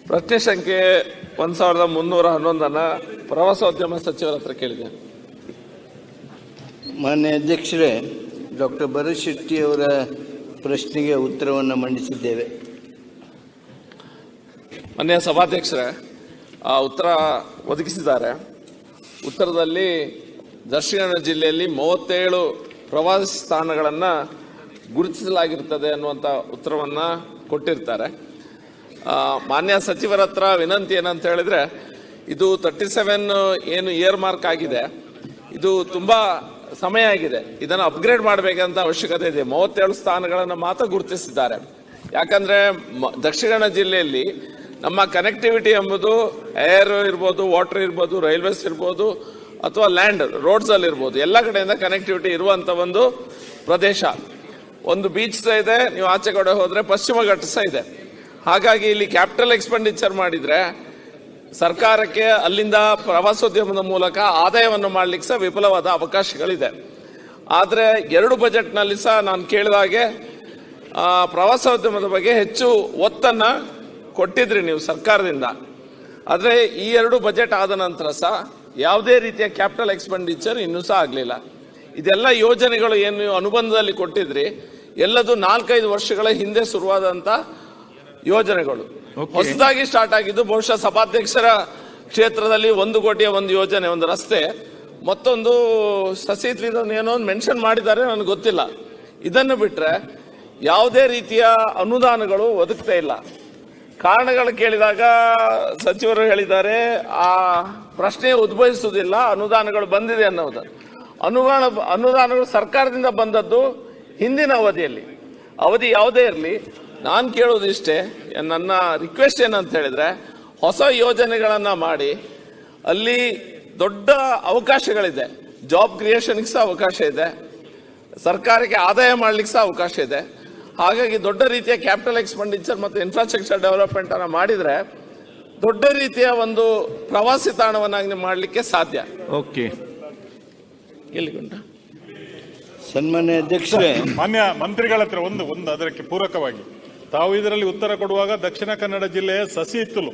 ಪ್ರಶ್ನೆ ಸಂಖ್ಯೆ 1311 ಪ್ರವಾಸೋದ್ಯಮ ಸಚಿವರ ಹತ್ರ ಕೇಳಿದೆ. ಮಾನ್ಯ ಅಧ್ಯಕ್ಷರೇ, ಡಾಕ್ಟರ್ ಭರತ್ ಶೆಟ್ಟಿ ಅವರ ಪ್ರಶ್ನೆಗೆ ಉತ್ತರವನ್ನು ಮಂಡಿಸಿದ್ದೇವೆ. ಮಾನ್ಯ ಸಭಾಧ್ಯಕ್ಷರೇ, ಆ ಉತ್ತರ ಒದಗಿಸಿದ್ದಾರೆ. ಉತ್ತರದಲ್ಲಿ ದಕ್ಷಿಣ ಕನ್ನಡ ಜಿಲ್ಲೆಯಲ್ಲಿ 37 ಪ್ರವಾಸಿ ತಾಣಗಳನ್ನು ಗುರುತಿಸಲಾಗಿರ್ತದೆ ಅನ್ನುವಂಥ ಉತ್ತರವನ್ನು ಕೊಟ್ಟಿರ್ತಾರೆ. ಮಾನ್ಯ ಸಚಿವರ ಹತ್ರ ವಿನಂತಿ ಏನಂತ ಹೇಳಿದ್ರೆ, ಇದು 37 ಏನು ಇಯರ್ ಮಾರ್ಕ್ ಆಗಿದೆ, ಇದು ತುಂಬ ಸಮಯ ಆಗಿದೆ. ಇದನ್ನು ಅಪ್ಗ್ರೇಡ್ ಮಾಡಬೇಕಂತ ಅವಶ್ಯಕತೆ ಇದೆ. 37 ಸ್ಥಾನಗಳನ್ನು ಮಾತ್ರ ಗುರುತಿಸಿದ್ದಾರೆ. ಯಾಕಂದರೆ ದಕ್ಷಿಣ ಕನ್ನಡ ಜಿಲ್ಲೆಯಲ್ಲಿ ನಮ್ಮ ಕನೆಕ್ಟಿವಿಟಿ ಎಂಬುದು ಏರ್ ಇರ್ಬೋದು, ವಾಟರ್ ಇರ್ಬೋದು, ರೈಲ್ವೇಸ್ ಇರ್ಬೋದು, ಅಥವಾ ಲ್ಯಾಂಡ್ ರೋಡ್ಸಲ್ಲಿ ಇರ್ಬೋದು, ಎಲ್ಲ ಕಡೆಯಿಂದ ಕನೆಕ್ಟಿವಿಟಿ ಇರುವಂಥ ಒಂದು ಪ್ರದೇಶ. ಒಂದು ಬೀಚ್ ಸಹ ಇದೆ, ನೀವು ಆಚೆ ಕಡೆ ಹೋದರೆ ಪಶ್ಚಿಮ ಘಟ್ಟ ಸಹ ಇದೆ. ಹಾಗಾಗಿ ಇಲ್ಲಿ ಕ್ಯಾಪಿಟಲ್ ಎಕ್ಸ್ಪೆಂಡಿಚರ್ ಮಾಡಿದರೆ ಸರ್ಕಾರಕ್ಕೆ ಅಲ್ಲಿಂದ ಪ್ರವಾಸೋದ್ಯಮದ ಮೂಲಕ ಆದಾಯವನ್ನು ಮಾಡಲಿಕ್ಕೆ ಸಹ ವಿಪುಲವಾದ ಅವಕಾಶಗಳಿದೆ. ಆದರೆ 2 ಬಜೆಟ್ನಲ್ಲಿ ಸಹ ನಾನು ಕೇಳಿದ ಹಾಗೆ ಪ್ರವಾಸೋದ್ಯಮದ ಬಗ್ಗೆ ಹೆಚ್ಚು ಒತ್ತನ್ನು ಕೊಟ್ಟಿದ್ರಿ ನೀವು ಸರ್ಕಾರದಿಂದ. ಆದರೆ ಈ 2 ಬಜೆಟ್ ಆದ ನಂತರ ಸಹ ಯಾವುದೇ ರೀತಿಯ ಕ್ಯಾಪಿಟಲ್ ಎಕ್ಸ್ಪೆಂಡಿಚರ್ ಇನ್ನೂ ಸಹ ಆಗಲಿಲ್ಲ. ಇದೆಲ್ಲ ಯೋಜನೆಗಳು ಏನು ನೀವು ಅನುಬಂಧದಲ್ಲಿ ಕೊಟ್ಟಿದ್ರಿ, ಎಲ್ಲದು 4-5 ವರ್ಷಗಳ ಹಿಂದೆ ಶುರುವಾದಂಥ ಯೋಜನೆಗಳು. ಹೊಸದಾಗಿ ಸ್ಟಾರ್ಟ್ ಆಗಿದ್ದು ಬಹುಶಃ ಸಭಾಧ್ಯಕ್ಷರ ಕ್ಷೇತ್ರದಲ್ಲಿ 1 ಕೋಟಿಯ ಒಂದು ಯೋಜನೆ, ಒಂದು ರಸ್ತೆ, ಮತ್ತೊಂದು ಏನೋ ಒಂದು ಮೆನ್ಷನ್ ಮಾಡಿದ್ದಾರೆ, ನನಗೆ ಗೊತ್ತಿಲ್ಲ. ಇದನ್ನು ಬಿಟ್ಟರೆ ಯಾವುದೇ ರೀತಿಯ ಅನುದಾನಗಳು ಒದಗ್ತಾ ಇಲ್ಲ. ಕಾರಣಗಳು ಕೇಳಿದಾಗ ಸಚಿವರು ಹೇಳಿದ್ದಾರೆ, ಆ ಪ್ರಶ್ನೆ ಉದ್ಭವಿಸುವುದಿಲ್ಲ, ಅನುದಾನಗಳು ಬಂದಿದೆ ಅನ್ನೋದು. ಅನುದಾನಗಳು ಸರ್ಕಾರದಿಂದ ಬಂದದ್ದು ಹಿಂದಿನ ಅವಧಿ ಯಾವುದೇ ಇರಲಿ. ನಾನು ಕೇಳೋದಿಷ್ಟೇ, ನನ್ನ ರಿಕ್ವೆಸ್ಟ್ ಏನಂತ ಹೇಳಿದ್ರೆ, ಹೊಸ ಯೋಜನೆಗಳನ್ನು ಮಾಡಿ ಅಲ್ಲಿ ದೊಡ್ಡ ಅವಕಾಶಗಳಿದೆ. ಜಾಬ್ ಕ್ರಿಯೇಷನ್ಗೆ ಸಹ ಅವಕಾಶ ಇದೆ, ಸರ್ಕಾರಕ್ಕೆ ಆದಾಯ ಮಾಡಲಿಕ್ಕೆ ಸಹ ಅವಕಾಶ ಇದೆ. ಹಾಗಾಗಿ ದೊಡ್ಡ ರೀತಿಯ ಕ್ಯಾಪಿಟಲ್ ಎಕ್ಸ್ಪೆಂಡಿಚರ್ ಮತ್ತು ಇನ್ಫ್ರಾಸ್ಟ್ರಕ್ಚರ್ ಡೆವಲಪ್ಮೆಂಟ್ ಅನ್ನು ಮಾಡಿದರೆ ದೊಡ್ಡ ರೀತಿಯ ಒಂದು ಪ್ರವಾಸಿ ತಾಣವನ್ನಾಗಿ ಮಾಡಲಿಕ್ಕೆ ಸಾಧ್ಯ. ಓಕೆ, ಎಲ್ಲಿಗುಂಟ ಸನ್ಮಾನ್ಯ ಅಧ್ಯಕ್ಷರೇ, ಮಾನ್ಯ ಮಂತ್ರಿಗಳ ಹತ್ರ ಒಂದು ಅದಕ್ಕೆ ಪೂರಕವಾಗಿ ತಾವು ಇದರಲ್ಲಿ ಉತ್ತರ ಕೊಡುವಾಗ ದಕ್ಷಿಣ ಕನ್ನಡ ಜಿಲ್ಲೆಯ ಸಸಿ ಹಿತ್ತಲು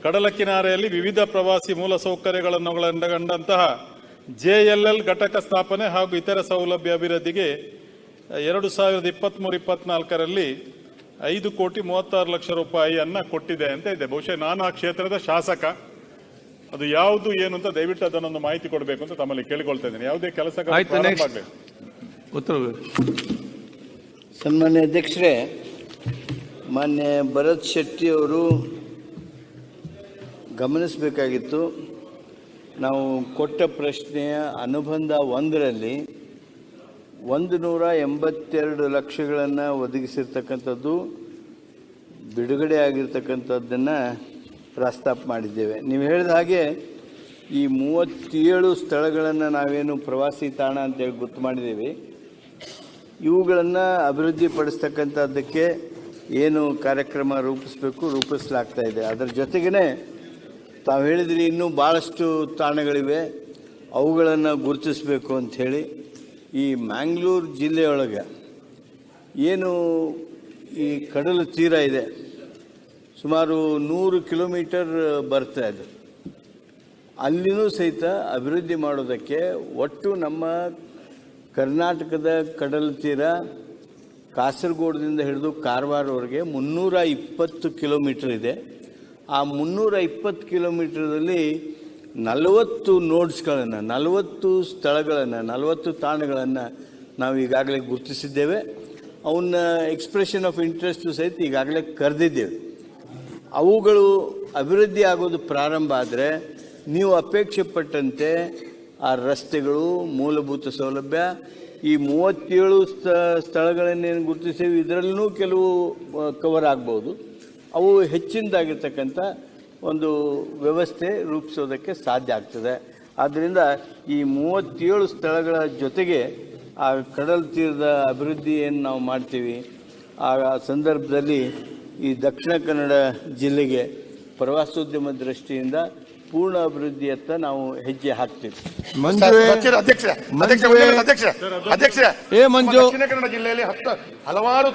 ಕಡಲ ಕಿನಾರೆಯಲ್ಲಿ ವಿವಿಧ ಪ್ರವಾಸಿ ಮೂಲಸೌಕರ್ಯಗಳನ್ನು ಒಳಗೊಂಡಂತಹ JLL ಘಟಕ ಸ್ಥಾಪನೆ ಹಾಗೂ ಇತರ ಸೌಲಭ್ಯ ಅಭಿವೃದ್ಧಿಗೆ 2023-24ರಲ್ಲಿ 5,36,00,000 ರೂಪಾಯಿಯನ್ನ ಕೊಟ್ಟಿದೆ ಅಂತ ಇದೆ. ಬಹುಶಃ ನಾನು ಆ ಕ್ಷೇತ್ರದ ಶಾಸಕ. ಅದು ಯಾವುದು ಏನು ಅಂತ ದಯವಿಟ್ಟು ಅದನ್ನೊಂದು ಮಾಹಿತಿ ಕೊಡಬೇಕು ಅಂತ ತಮ್ಮಲ್ಲಿ ಕೇಳಿಕೊಳ್ತಾ ಇದ್ದೇನೆ. ಯಾವುದೇ ಕೆಲಸ ಸನ್ಮಾನ್ಯ ಅಧ್ಯಕ್ಷರೇ, ಮಾನ್ಯ ಭರತ್ ಶೆಟ್ಟಿ ಅವರು ಗಮನಿಸಬೇಕಾಗಿತ್ತು, ನಾವು ಕೊಟ್ಟ ಪ್ರಶ್ನೆಯ ಅನುಬಂಧ 1ರಲ್ಲಿ 182 ಲಕ್ಷಗಳನ್ನು ಒದಗಿಸಿರ್ತಕ್ಕಂಥದ್ದು, ಬಿಡುಗಡೆ ಆಗಿರ್ತಕ್ಕಂಥದ್ದನ್ನು ಪ್ರಸ್ತಾಪ ಮಾಡಿದ್ದೇವೆ. ನೀವು ಹೇಳಿದ ಹಾಗೆ ಈ 37 ಸ್ಥಳಗಳನ್ನು ನಾವೇನು ಪ್ರವಾಸಿ ತಾಣ ಅಂತೇಳಿ ಗೊತ್ತು ಮಾಡಿದ್ದೀವಿ, ಇವುಗಳನ್ನು ಅಭಿವೃದ್ಧಿಪಡಿಸ್ತಕ್ಕಂಥದ್ದಕ್ಕೆ ಏನು ಕಾರ್ಯಕ್ರಮ ರೂಪಿಸಲಾಗ್ತಾ ಇದೆ. ಅದರ ಜೊತೆಗೇ ತಾವು ಹೇಳಿದ್ರಿ, ಇನ್ನೂ ಭಾಳಷ್ಟು ತಾಣಗಳಿವೆ, ಅವುಗಳನ್ನು ಗುರುತಿಸಬೇಕು ಅಂಥೇಳಿ. ಈ ಮ್ಯಾಂಗ್ಳೂರು ಜಿಲ್ಲೆಯೊಳಗೆ ಏನು ಈ ಕಡಲ ತೀರ ಇದೆ, ಸುಮಾರು 100 ಕಿಲೋಮೀಟರ್ ಬರ್ತಾ ಇದೆ. ಅಲ್ಲಿನೂ ಸಹಿತ ಅಭಿವೃದ್ಧಿ ಮಾಡೋದಕ್ಕೆ ಒಟ್ಟು ನಮ್ಮ ಕರ್ನಾಟಕದ ಕಡಲ ತೀರ ಕಾಸರಗೋಡಿನಿಂದ ಹಿಡಿದು ಕಾರವಾರವರೆಗೆ 320 ಕಿಲೋಮೀಟರ್ ಇದೆ. ಆ 320 ಕಿಲೋಮೀಟರ್ದಲ್ಲಿ 40 ನೋಡ್ಸ್ಗಳನ್ನು, 40 ಸ್ಥಳಗಳನ್ನು, 40 ತಾಣಗಳನ್ನು ನಾವು ಈಗಾಗಲೇ ಗುರುತಿಸಿದ್ದೇವೆ. ಅವನ್ನ ಎಕ್ಸ್ಪ್ರೆಷನ್ ಆಫ್ ಇಂಟ್ರೆಸ್ಟ್ ಸಹಿತ ಈಗಾಗಲೇ ಕರೆದಿದ್ದೇವೆ. ಅವುಗಳು ಅಭಿವೃದ್ಧಿ ಆಗೋದು ಪ್ರಾರಂಭ ಆದರೆ ನೀವು ಅಪೇಕ್ಷೆ ಪಟ್ಟಂತೆ ಆ ರಸ್ತೆಗಳು, ಮೂಲಭೂತ ಸೌಲಭ್ಯ, ಈ 37 ಸ್ಥಳಗಳನ್ನೇನು ಗುರುತಿಸಿವಿ, ಇದರಲ್ಲೂ ಕೆಲವು ಕವರ್ ಆಗ್ಬೋದು. ಅವು ಹೆಚ್ಚಿನದಾಗಿರ್ತಕ್ಕಂಥ ಒಂದು ವ್ಯವಸ್ಥೆ ರೂಪಿಸೋದಕ್ಕೆ ಸಾಧ್ಯ ಆಗ್ತದೆ. ಆದ್ದರಿಂದ ಈ 37 ಸ್ಥಳಗಳ ಜೊತೆಗೆ ಆ ಕಡಲ ತೀರದ ಅಭಿವೃದ್ಧಿ ಏನು ನಾವು ಮಾಡ್ತೀವಿ, ಆ ಸಂದರ್ಭದಲ್ಲಿ ಈ ದಕ್ಷಿಣ ಕನ್ನಡ ಜಿಲ್ಲೆಗೆ ಪ್ರವಾಸೋದ್ಯಮ ದೃಷ್ಟಿಯಿಂದ ಪೂರ್ಣ ಅಭಿವೃದ್ಧಿಯತ್ತ ನಾವು ಹೆಜ್ಜೆ ಹಾಕ್ತೀವಿ. ದಕ್ಷಿಣ ಕನ್ನಡ ಜಿಲ್ಲೆಯಲ್ಲಿ ಹಲವಾರು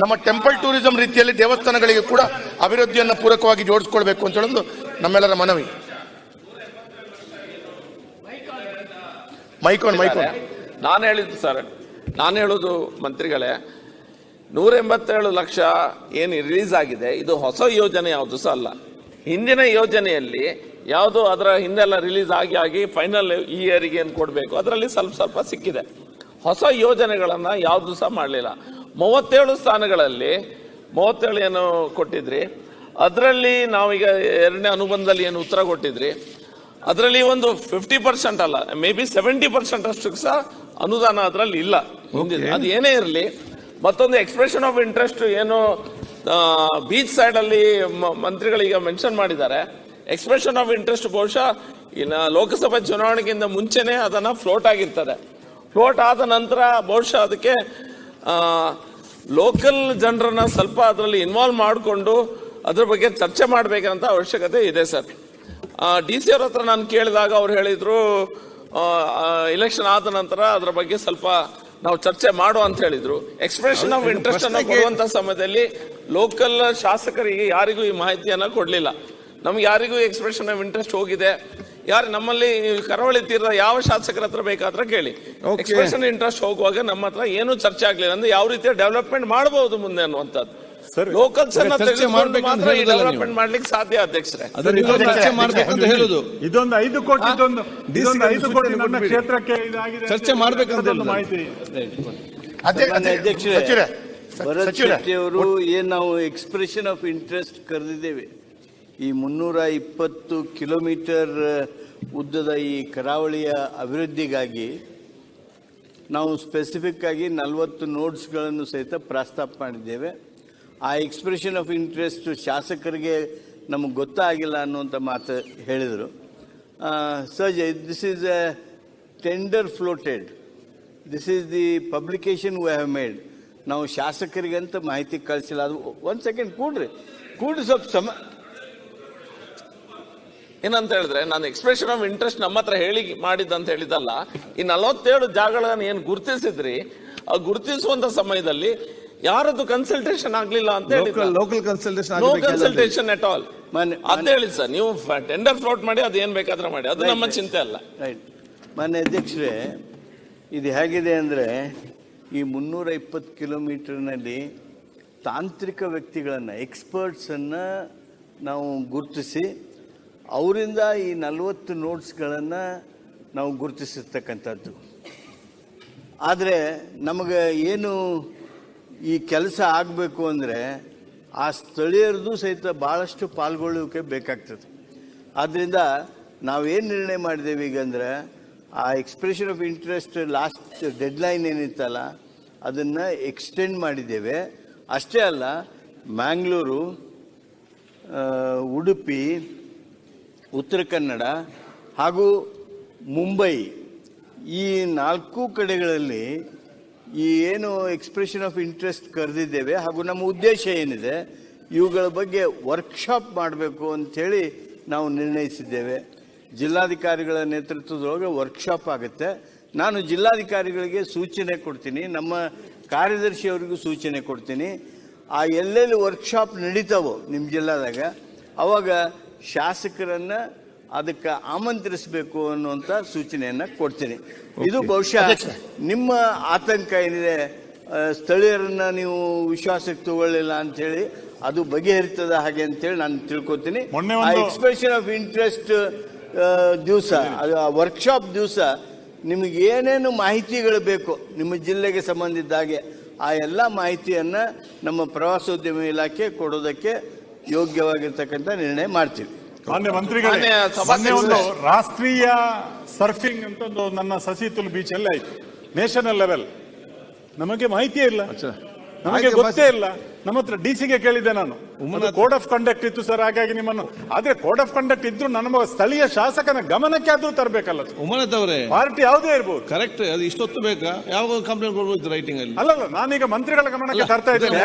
ನಮ್ಮ ಟೆಂಪಲ್ ಟೂರಿಸಂ ರೀತಿಯಲ್ಲಿ ದೇವಸ್ಥಾನಗಳಿಗೆ ಕೂಡ ಅಭಿವೃದ್ಧಿಯನ್ನು ಪೂರಕವಾಗಿ ಜೋಡಿಸ್ಕೊಳ್ಬೇಕು ಅಂತ ಹೇಳೋದು ನಮ್ಮೆಲ್ಲರ ಮನವಿ. ಮೈಕೋನ್ ನಾನು ಹೇಳಿದ್ದು ಸರ್, ನಾನು ಹೇಳೋದು ಮಂತ್ರಿಗಳೇ, 187 ಲಕ್ಷ ಏನು ರಿಲೀಸ್ ಆಗಿದೆ, ಇದು ಹೊಸ ಯೋಜನೆ ಯಾವುದು ಸಹ ಅಲ್ಲ. ಹಿಂದಿನ ಯೋಜನೆಯಲ್ಲಿ ಯಾವುದು ಅದರ ಹಿಂದೆಲ್ಲ ರಿಲೀಸ್ ಆಗಿ ಫೈನಲ್ ಈ ಇಯರಿಗೆ ಏನು ಕೊಡಬೇಕು ಅದರಲ್ಲಿ ಸ್ವಲ್ಪ ಸಿಕ್ಕಿದೆ. ಹೊಸ ಯೋಜನೆಗಳನ್ನು ಯಾವುದು ಸಹ ಮಾಡಲಿಲ್ಲ. 37 ಸ್ಥಾನಗಳಲ್ಲಿ 37 ಏನು ಕೊಟ್ಟಿದ್ರಿ, ಅದರಲ್ಲಿ ನಾವೀಗ ಎರಡನೇ ಅನುಬಂಧದಲ್ಲಿ ಏನು ಉತ್ತರ ಕೊಟ್ಟಿದ್ರಿ, ಅದರಲ್ಲಿ ಒಂದು 50% ಅಲ್ಲ, ಮೇ ಬಿ 70% ಅಷ್ಟು ಸಹ ಅನುದಾನ ಅದರಲ್ಲಿ ಇಲ್ಲ. ಅದು ಏನೇ ಇರಲಿ, ಮತ್ತೊಂದು ಎಕ್ಸ್ಪ್ರೆಷನ್ ಆಫ್ ಇಂಟ್ರೆಸ್ಟ್ ಏನು ಬೀಚ್ ಸೈಡ್ ಅಲ್ಲಿ ಮಂತ್ರಿಗಳೀಗ ಮೆನ್ಷನ್ ಮಾಡಿದ್ದಾರೆ. ಎಕ್ಸ್ಪ್ರೆಷನ್ ಆಫ್ ಇಂಟ್ರೆಸ್ಟ್ ಬಹುಶಃ ಇನ್ನು ಲೋಕಸಭಾ ಚುನಾವಣೆಗಿಂತ ಮುಂಚೆನೆ ಅದನ್ನ ಫ್ಲೋಟ್ ಆಗಿರ್ತದೆ. ಫ್ಲೋಟ್ ಆದ ನಂತರ ಬಹುಶಃ ಅದಕ್ಕೆ ಲೋಕಲ್ ಜನರನ್ನ ಸ್ವಲ್ಪ ಅದರಲ್ಲಿ ಇನ್ವಾಲ್ವ್ ಮಾಡಿಕೊಂಡು ಅದ್ರ ಬಗ್ಗೆ ಚರ್ಚೆ ಮಾಡಬೇಕಂತ ಅವಶ್ಯಕತೆ ಇದೆ ಸರ್. DC ಅವ್ರ ಹತ್ರ ನಾನು ಕೇಳಿದಾಗ ಅವ್ರು ಹೇಳಿದ್ರು ಇಲೆಕ್ಷನ್ ಆದ ನಂತರ ಅದರ ಬಗ್ಗೆ ಸ್ವಲ್ಪ ನಾವು ಚರ್ಚೆ ಮಾಡುವ ಅಂತ ಹೇಳಿದ್ರು. ಎಕ್ಸ್ಪ್ರೆಷನ್ ಆಫ್ ಇಂಟ್ರೆಸ್ಟ್ ಅನ್ನು ಕೊಡುವಂತ ಸಮಯದಲ್ಲಿ ಲೋಕಲ್ ಶಾಸಕರಿಗೆ ಯಾರಿಗೂ ಈ ಮಾಹಿತಿಯನ್ನ ಕೊಡ್ಲಿಲ್ಲ. ನಮ್ಗೆ ಯಾರಿಗೂ ಎಕ್ಸ್ಪ್ರೆಷನ್ ಆಫ್ ಇಂಟ್ರೆಸ್ಟ್ ಹೋಗಿದೆ, ಯಾರು ನಮ್ಮಲ್ಲಿ ಕರಾವಳಿ ತೀರದ ಯಾವ ಶಾಸಕರ ಹತ್ರ ಬೇಕಾದ್ರೆ ಕೇಳಿ. ಎಕ್ಸ್ಪ್ರೆಷನ್ ಇಂಟ್ರೆಸ್ಟ್ ಹೋಗುವಾಗ ನಮ್ಮ ಹತ್ರ ಏನು ಚರ್ಚೆ ಆಗ್ಲಿಲ್ಲ. ಅಂದ್ರೆ ಯಾವ ರೀತಿಯ ಡೆವಲಪ್ಮೆಂಟ್ ಮಾಡಬಹುದು ಮುಂದೆ ಅನ್ನುವಂಥದ್ದು ಲೋಕಲ್ಸ್ ಡೆವಲಪ್ಮೆಂಟ್ ಮಾಡ್ಲಿಕ್ಕೆ ಸಾಧ್ಯ. ಅಧ್ಯಕ್ಷರೇ, ಇದೊಂದು 5 ಕೋಟಿ ನನ್ನ ಕ್ಷೇತ್ರಕ್ಕೆ ಚರ್ಚೆ ಮಾಡಬೇಕಂತ ಮಾಹಿತಿ. ಅಧ್ಯಕ್ಷರೇ, ಭರತ್ ಶೆಟ್ಟಿ ಅವರು ಏನ್ ನಾವು ಎಕ್ಸ್ಪ್ರೆಷನ್ ಆಫ್ ಇಂಟ್ರೆಸ್ಟ್ ಕರೆದಿದ್ದೇವೆ, ಈ 320 ಕಿಲೋಮೀಟರ್ ಉದ್ದದ ಈ ಕರಾವಳಿಯ ಅಭಿವೃದ್ಧಿಗಾಗಿ ನಾವು ಸ್ಪೆಸಿಫಿಕ್ ಆಗಿ 40 ನೋಟ್ಸ್ಗಳನ್ನು ಸಹಿತ ಪ್ರಸ್ತಾಪ ಮಾಡಿದ್ದೇವೆ. ಆ ಎಕ್ಸ್ಪ್ರೆಷನ್ ಆಫ್ ಇಂಟ್ರೆಸ್ಟ್ ಶಾಸಕರಿಗೆ ನಮಗೆ ಗೊತ್ತಾಗಿಲ್ಲ ಅನ್ನುವಂಥ ಮಾತು ಹೇಳಿದರು. ಸಹಜ, this is a tender floated, this is the publication we have made. ನಾವು ಶಾಸಕರಿಗಂತ ಮಾಹಿತಿ ಕಳಿಸಿಲ್ಲ. ಅದು 1 ಸೆಕೆಂಡ್ ಕೂಡ್ರಿ ಸ್ವಲ್ಪ ಏನಂತ ಹೇಳಿದ್ರೆ, ನಾನು ಎಕ್ಸ್ಪ್ರೆಷನ್ ಆಫ್ ಇಂಟ್ರೆಸ್ಟ್ ನಮ್ಮ ಹತ್ರ ಮಾಡಿದ್ದಂತ ಹೇಳಿದಲ್ಲ. ಈ 47 ಜಾಗಗಳನ್ನು ಏನು ಗುರುತಿಸಿದ್ರಿ, ಆ ಗುರುತಿಸುವಂತ ಸಮಯದಲ್ಲಿ ಯಾರದ್ದು ಕನ್ಸಲ್ಟೇಷನ್ ಆಗ್ಲಿಲ್ಲ ಅಂತ ಹೇಳಿ, local consultation no consultation at all ಅಂತ ಹೇಳಿ ಸರ್. ನೀವು ಟೆಂಡರ್ ಫ್ಲೋಟ್ ಮಾಡಿ ಅದು ಏನ್ ಬೇಕಾದ್ರೆ ಮಾಡಿ, ಅದು ನಮ್ಮ ಚಿಂತೆ ಅಲ್ಲ. ರೈಟ್. ಮಾನ್ಯ ಅಧ್ಯಕ್ಷರೇ, ಇದು ಹೇಗಿದೆ ಅಂದರೆ, ಈ 320 ಕಿಲೋಮೀಟರ್ನಲ್ಲಿ ತಾಂತ್ರಿಕ ವ್ಯಕ್ತಿಗಳನ್ನು, ಎಕ್ಸ್ಪರ್ಟ್ಸನ್ನು ನಾವು ಗುರುತಿಸಿ ಅವರಿಂದ ಈ 40 ನೋಟ್ಸ್ಗಳನ್ನು ನಾವು ಗುರುತಿಸಿರ್ತಕ್ಕಂಥದ್ದು. ಆದರೆ ನಮಗೆ ಏನು ಈ ಕೆಲಸ ಆಗಬೇಕು ಅಂದರೆ ಆ ಸ್ಥಳೀಯರದು ಸಹಿತ ಭಾಳಷ್ಟು ಪಾಲ್ಗೊಳ್ಳುವಿಕೆ ಬೇಕಾಗ್ತದೆ. ಆದ್ದರಿಂದ ನಾವೇನು ನಿರ್ಣಯ ಮಾಡಿದ್ದೇವೆ ಈಗ ಅಂದರೆ, ಆ expression of interest last deadline ಏನಿತ್ತಲ್ಲ ಅದನ್ನು ಎಕ್ಸ್ಟೆಂಡ್ ಮಾಡಿದ್ದೇವೆ. ಅಷ್ಟೇ ಅಲ್ಲ, ಮ್ಯಾಂಗ್ಳೂರು, ಉಡುಪಿ, ಉತ್ತರ ಕನ್ನಡ ಹಾಗೂ ಮುಂಬೈ ಈ 4 ಕಡೆಗಳಲ್ಲಿ ಈ ಏನು ಎಕ್ಸ್ಪ್ರೆಷನ್ ಆಫ್ ಇಂಟ್ರೆಸ್ಟ್ ಕರೆದಿದ್ದೇವೆ ಹಾಗೂ ನಮ್ಮ ಉದ್ದೇಶ ಏನಿದೆ, ಇವುಗಳ ಬಗ್ಗೆ ವರ್ಕ್ಶಾಪ್ ಮಾಡಬೇಕು ಅಂಥೇಳಿ ನಾವು ನಿರ್ಣಯಿಸಿದ್ದೇವೆ. ಜಿಲ್ಲಾಧಿಕಾರಿಗಳ ನೇತೃತ್ವದೊಳಗೆ ವರ್ಕ್ಶಾಪ್ ಆಗುತ್ತೆ. ನಾನು ಜಿಲ್ಲಾಧಿಕಾರಿಗಳಿಗೆ ಸೂಚನೆ ಕೊಡ್ತೀನಿ, ನಮ್ಮ ಕಾರ್ಯದರ್ಶಿಯವರಿಗೂ ಸೂಚನೆ ಕೊಡ್ತೀನಿ. ಆ ಎಲ್ಲೆಲ್ಲಿ ವರ್ಕ್ಶಾಪ್ ನಡೀತಾವೋ ನಿಮ್ಮ ಜಿಲ್ಲಾದಾಗ, ಅವಾಗ ಶಾಸಕರನ್ನು ಅದಕ್ಕೆ ಆಮಂತ್ರಿಸಬೇಕು ಅನ್ನುವಂಥ ಸೂಚನೆಯನ್ನು ಕೊಡ್ತೀನಿ. ಇದು ಬಹುಶಃ ನಿಮ್ಮ ಆತಂಕ ಏನಿದೆ, ಸ್ಥಳೀಯರನ್ನ ನೀವು ವಿಶ್ವಾಸಕ್ಕೆ ತಗೊಳ್ಳಿಲ್ಲ ಅಂಥೇಳಿ, ಅದು ಬಗೆಹರಿತದ ಹಾಗೆ ಅಂತೇಳಿ ನಾನು ತಿಳ್ಕೊತೀನಿ. ಆ ಎಕ್ಸ್ಪ್ರೆಷನ್ ಆಫ್ ಇಂಟ್ರೆಸ್ಟ್ ದಿವಸ, ಅದು ವರ್ಕ್ಶಾಪ್ ದಿವಸ ನಿಮಗೆ ಏನೇನು ಮಾಹಿತಿಗಳು ಬೇಕು ನಿಮ್ಮ ಜಿಲ್ಲೆಗೆ ಸಂಬಂಧಿಸಿದ ಹಾಗೆ ಆ ಎಲ್ಲ ಮಾಹಿತಿಯನ್ನು ನಮ್ಮ ಪ್ರವಾಸೋದ್ಯಮ ಇಲಾಖೆ ಕೊಡೋದಕ್ಕೆ ಯೋಗ್ಯವಾಗಿರ್ತಕ್ಕಂಥ ನಿರ್ಣಯ ಮಾಡ್ತೀವಿ. ಮಾನ್ಯ ಮಂತ್ರಿಗಳೇ, ಒಂದು ರಾಷ್ಟ್ರೀಯ ಸರ್ಫಿಂಗ್ ಅಂತ ಒಂದು ನನ್ನ ಸಸಿಹಿತ್ತಲು ಬೀಚ್ ಅಲ್ಲೇ ಆಯ್ತು, ನ್ಯಾಷನಲ್ ಲೆವೆಲ್. ನಮಗೆ ಮಾಹಿತಿಯೇ ಇಲ್ಲ, ನಮಗೆ ಗೊತ್ತೇ ಇಲ್ಲ. ನಮ್ಮ ಹತ್ರ DC ಕೇಳಿದ್ದೆ ನಾನು, ಕೋಡ್ ಆಫ್ ಕಂಡಕ್ಟ್ ಇತ್ತು ಸರ್, ಹಾಗಾಗಿ ನಿಮ್ಮನ್ನು. ಆದ್ರೆ ಕೋಡ್ ಆಫ್ ಕಂಡಕ್ಟ್ ಇದ್ರು ನಮ್ಮ ಸ್ಥಳೀಯ ಶಾಸಕನ ಗಮನಕ್ಕೆ ಆದ್ರೂ ತರಬೇಕಲ್ಲ. ಉಮ್ಮನತ್ ಅವರೇ, ಪಾರ್ಟಿ ಯಾವುದೇ ಇರ್ಬೋದು, ಕರೆಕ್ಟ್, ಅದು ಇಷ್ಟೊತ್ತು ಬೇಕಾ? ಯಾವಾಗ ಕಂಪ್ಲೇಂಟ್ ಕೊಡ್ಬೋದು ರೈಟಿಂಗ್ ಅಲ್ಲಿ? ಅಲ್ಲಲ್ಲ, ನಾನೀಗ ಮಂತ್ರಿಗಳ ಗಮನಕ್ಕೆ ತರ್ತಾ ಇದ್ದೇನೆ.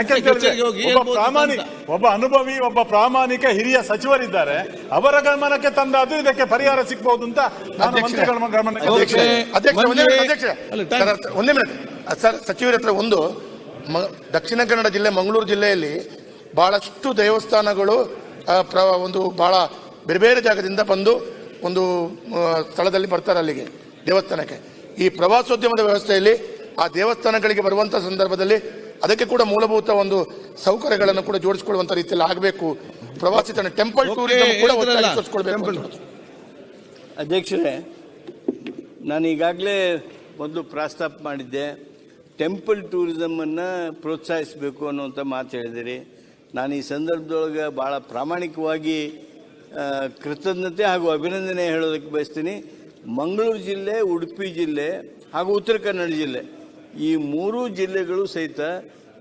ಒಬ್ಬ ಅನುಭವಿ, ಒಬ್ಬ ಪ್ರಾಮಾಣಿಕ ಹಿರಿಯ ಸಚಿವರಿದ್ದಾರೆ, ಅವರ ಗಮನಕ್ಕೆ ತಂದಾದ್ರೂ ಇದಕ್ಕೆ ಪರಿಹಾರ ಸಿಗಬಹುದು ಅಂತ ನಾನು ಮಂತ್ರಿಗಳ ಗಮನಕ್ಕೆ. ಒಂದೇ ಮಿನಿಟ್ ಸರ್, ಸಚಿವರ ಹತ್ರ ಒಂದು ದಕ್ಷಿಣ ಕನ್ನಡ ಜಿಲ್ಲೆ ಮಂಗಳೂರು ಜಿಲ್ಲೆಯಲ್ಲಿ ಬಹಳಷ್ಟು ದೇವಸ್ಥಾನಗಳು ಒಂದು ಬಹಳ ಬೇರೆ ಬೇರೆ ಜಾಗದಿಂದ ಬಂದು ಒಂದು ಸ್ಥಳದಲ್ಲಿ ಬರ್ತಾರೆ ಅಲ್ಲಿಗೆ ದೇವಸ್ಥಾನಕ್ಕೆ. ಈ ಪ್ರವಾಸೋದ್ಯಮದ ವ್ಯವಸ್ಥೆಯಲ್ಲಿ ಆ ದೇವಸ್ಥಾನಗಳಿಗೆ ಬರುವಂಥ ಸಂದರ್ಭದಲ್ಲಿ ಅದಕ್ಕೆ ಕೂಡ ಮೂಲಭೂತ ಒಂದು ಸೌಕರ್ಯಗಳನ್ನು ಕೂಡ ಜೋಡಿಸಿಕೊಳ್ಳುವಂಥ ರೀತಿಯಲ್ಲಿ ಆಗಬೇಕು. ಪ್ರವಾಸಿ ತಾಣ ಟೆಂಪಲ್ ಟೂರಿಸಂ ಕೂಡ ಒತ್ತಾಯಿಸಿಕೊಳ್ಬೇಕು. ಅಧ್ಯಕ್ಷರೇ, ನಾನು ಈಗಾಗಲೇ ಒಂದು ಪ್ರಸ್ತಾಪ ಮಾಡಿದ್ದೆ, ಟೆಂಪಲ್ ಟೂರಿಸಮನ್ನು ಪ್ರೋತ್ಸಾಹಿಸಬೇಕು ಅನ್ನುವಂಥ ಮಾತು ಹೇಳಿದಿರಿ. ನಾನು ಈ ಸಂದರ್ಭದೊಳಗೆ ಭಾಳ ಪ್ರಾಮಾಣಿಕವಾಗಿ ಕೃತಜ್ಞತೆ ಹಾಗೂ ಅಭಿನಂದನೆ ಹೇಳೋದಕ್ಕೆ ಬಯಸ್ತೀನಿ. ಮಂಗಳೂರು ಜಿಲ್ಲೆ, ಉಡುಪಿ ಜಿಲ್ಲೆ ಹಾಗೂ ಉತ್ತರ ಕನ್ನಡ ಜಿಲ್ಲೆ, ಈ ಮೂರೂ ಜಿಲ್ಲೆಗಳು ಸಹಿತ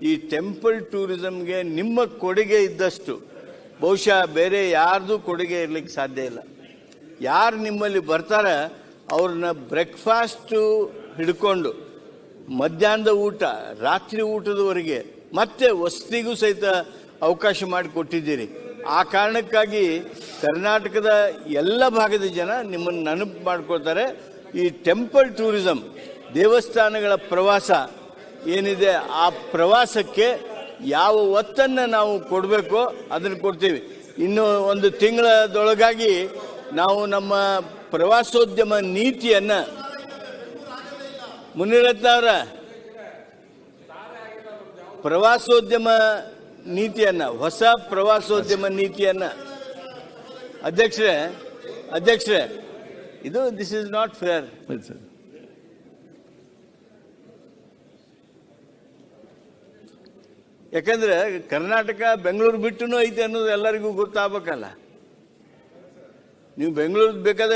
ಈ ಟೆಂಪಲ್ ಟೂರಿಸಮ್ಗೆ ನಿಮ್ಮ ಕೊಡುಗೆ ಇದ್ದಷ್ಟು ಬಹುಶಃ ಬೇರೆ ಯಾರ್ದು ಕೊಡುಗೆ ಇರಲಿಕ್ಕೆ ಸಾಧ್ಯ ಇಲ್ಲ. ಯಾರು ನಿಮ್ಮಲ್ಲಿ ಬರ್ತಾರೆ ಅವ್ರನ್ನ ಬ್ರೇಕ್ಫಾಸ್ಟು ಹಿಡ್ಕೊಂಡು ಮಧ್ಯಾಹ್ನದ ಊಟ, ರಾತ್ರಿ ಊಟದವರೆಗೆ ಮತ್ತೆ ವಸತಿಗೂ ಸಹಿತ ಅವಕಾಶ ಮಾಡಿಕೊಟ್ಟಿದ್ದೀರಿ. ಆ ಕಾರಣಕ್ಕಾಗಿ ಕರ್ನಾಟಕದ ಎಲ್ಲ ಭಾಗದ ಜನ ನಿಮ್ಮನ್ನು ನೆನಪು ಮಾಡ್ಕೊಳ್ತಾರೆ. ಈ ಟೆಂಪಲ್ ಟೂರಿಸಂ, ದೇವಸ್ಥಾನಗಳ ಪ್ರವಾಸ ಏನಿದೆ, ಆ ಪ್ರವಾಸಕ್ಕೆ ಯಾವ ಒತ್ತನ್ನು ನಾವು ಕೊಡಬೇಕೋ ಅದನ್ನು ಕೊಡ್ತೀವಿ. ಇನ್ನು ಒಂದು ತಿಂಗಳದೊಳಗಾಗಿ ನಾವು ನಮ್ಮ ಪ್ರವಾಸೋದ್ಯಮ ನೀತಿಯನ್ನು, ಮುನಿರತ್ನ ಅವರ ಪ್ರವಾಸೋದ್ಯಮ ನೀತಿಯನ್ನು, ಹೊಸ ಪ್ರವಾಸೋದ್ಯಮ ನೀತಿಯನ್ನು, ಅಧ್ಯಕ್ಷರೇ ಇದು ದಿಸ್ ಇಸ್ ನಾಟ್ ಫೇರ್. ಯಾಕಂದ್ರೆ ಕರ್ನಾಟಕ ಬೆಂಗಳೂರು ಬಿಟ್ಟು ಐತೆ ಅನ್ನೋದು ಎಲ್ಲರಿಗೂ ಗೊತ್ತಾಗಬೇಕಲ್ಲ. ನೀವು ಬೆಂಗಳೂರು ಬೇಕಾದ್ರೆ